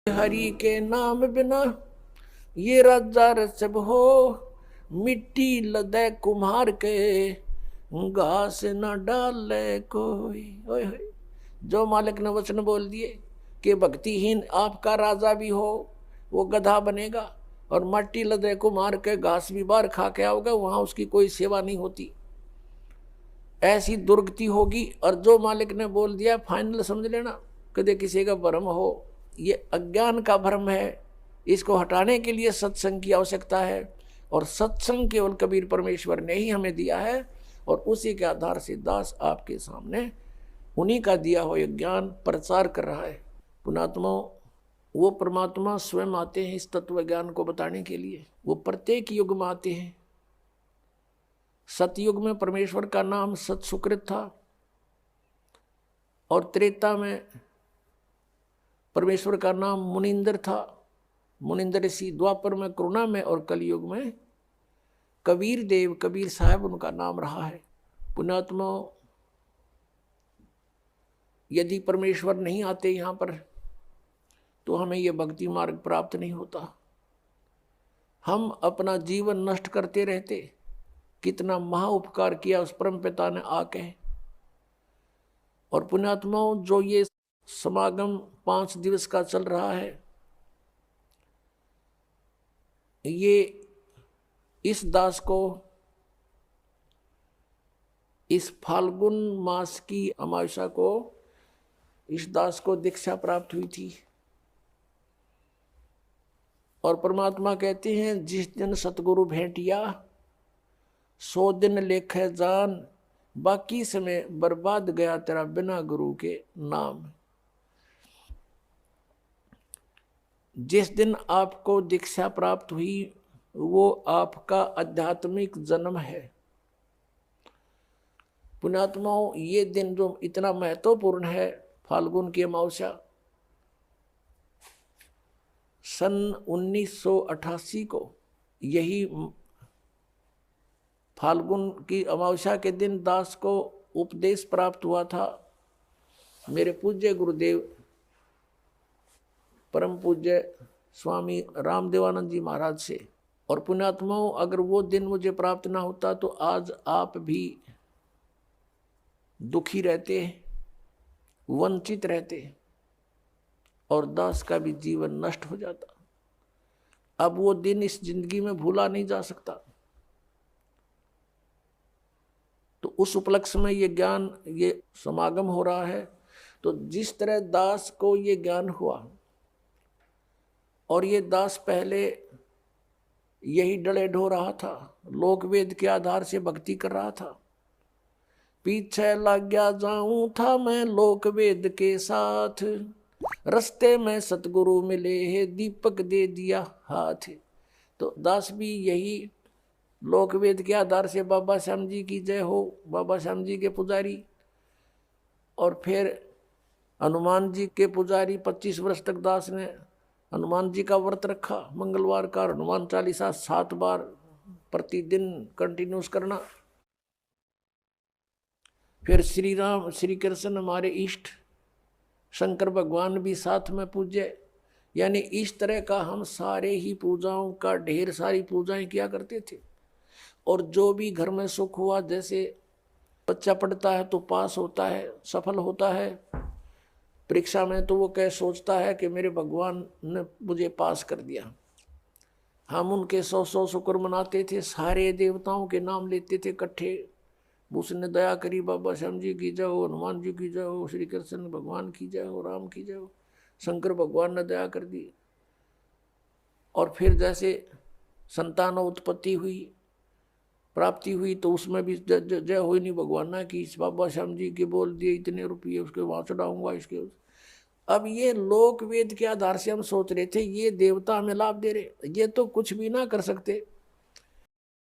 हरि के नाम बिना ये राजा रसब हो, मिट्टी लदे कुम्हार के घास न डाले कोई। ओए होए, जो मालिक ने वचन बोल दिए कि भक्तिहीन आपका राजा भी हो वो गधा बनेगा, और मट्टी लदे कुम्हार के घास भी बार खा के आओगे, वहां उसकी कोई सेवा नहीं होती, ऐसी दुर्गति होगी। और जो मालिक ने बोल दिया फाइनल समझ लेना, कदे किसी का भ्रम हो, ये अज्ञान का भ्रम है, इसको हटाने के लिए सत्संग की आवश्यकता है। और सत्संग केवल कबीर परमेश्वर ने ही हमें दिया है, और उसी के आधार से दास आपके सामने उन्हीं का दिया हुआ ज्ञान प्रचार कर रहा है। पुणात्मा, वो परमात्मा स्वयं आते हैं इस तत्व ज्ञान को बताने के लिए। वो प्रत्येक युग में आते हैं। सतयुग में परमेश्वर का नाम सत सुकृत था, और त्रेता में परमेश्वर का नाम मुनिंदर था, मुनिंदर ऋषि। द्वापर में करुणा में, और कलयुग में कबीर देव, कबीर साहब उनका नाम रहा है। पुण्यात्मा, यदि परमेश्वर नहीं आते यहाँ पर तो हमें यह भक्ति मार्ग प्राप्त नहीं होता। हम अपना जीवन नष्ट करते रहते। कितना महा उपकार किया उस परम पिता ने आके। और पुण्यात्माओं, जो ये समागम 5 दिवस का चल रहा है, ये इस दास को इस फाल्गुन मास की अमावस्या को इस दास को दीक्षा प्राप्त हुई थी। और परमात्मा कहते हैं, जिस दिन सतगुरु भेंटिया 100 दिन लेखे जान, बाकी समय बर्बाद गया तेरा बिना गुरु के नाम। जिस दिन आपको दीक्षा प्राप्त हुई वो आपका आध्यात्मिक जन्म है। पुण्यात्माओं, ये दिन जो इतना महत्वपूर्ण है, फाल्गुन की अमावस्या, सन 1988 को यही फाल्गुन की अमावस्या के दिन दास को उपदेश प्राप्त हुआ था मेरे पूज्य गुरुदेव परम पूज्य स्वामी रामदेवानंद जी महाराज से। और पुण्यात्माओं, अगर वो दिन मुझे प्राप्त ना होता तो आज आप भी दुखी रहते, वंचित रहते, और दास का भी जीवन नष्ट हो जाता। अब वो दिन इस जिंदगी में भूला नहीं जा सकता। तो उस उपलक्ष्य में ये ज्ञान, ये समागम हो रहा है। तो जिस तरह दास को ये ज्ञान हुआ, और ये दास पहले यही डले ढो रहा था, लोक वेद के आधार से भक्ति कर रहा था। पीछे लग गया जाऊं था मैं लोक वेद के साथ, रस्ते में सतगुरु मिले है दीपक दे दिया हाथ। तो दास भी यही लोक वेद के आधार से बाबा श्याम जी की जय हो, बाबा श्याम जी के पुजारी, और फिर हनुमान जी के पुजारी। 25 वर्ष तक दास ने हनुमान जी का व्रत रखा। मंगलवार का हनुमान चालीसा 7 बार प्रतिदिन कंटिन्यूस करना। फिर श्री राम श्री कृष्ण हमारे इष्ट, शंकर भगवान भी साथ में पूज्य। यानी इस तरह का हम सारे ही पूजाओं का ढेर सारी पूजाएं किया करते थे। और जो भी घर में सुख हुआ, जैसे बच्चा पढ़ता है तो पास होता है, सफल होता है परीक्षा में, तो वो कह सोचता है कि मेरे भगवान ने मुझे पास कर दिया। हम उनके 100 शुक्र मनाते थे, सारे देवताओं के नाम लेते थे इकट्ठे। उसने दया करी, बाबा श्याम जी की जय हो, हनुमान जी की जय हो, श्री कृष्ण भगवान की जय हो, राम की जय हो, शंकर भगवान ने दया कर दी। और फिर जैसे संतान उत्पत्ति हुई, प्राप्ति हुई, तो उसमें भी जय हो नहीं भगवान ना की, बाबा श्याम जी के बोल दिए इतने रुपये उसके वहाँ चढ़ाऊंगा इसके। अब ये लोक वेद के आधार से हम सोच रहे थे ये देवता हमें लाभ दे रहे, ये तो कुछ भी ना कर सकते।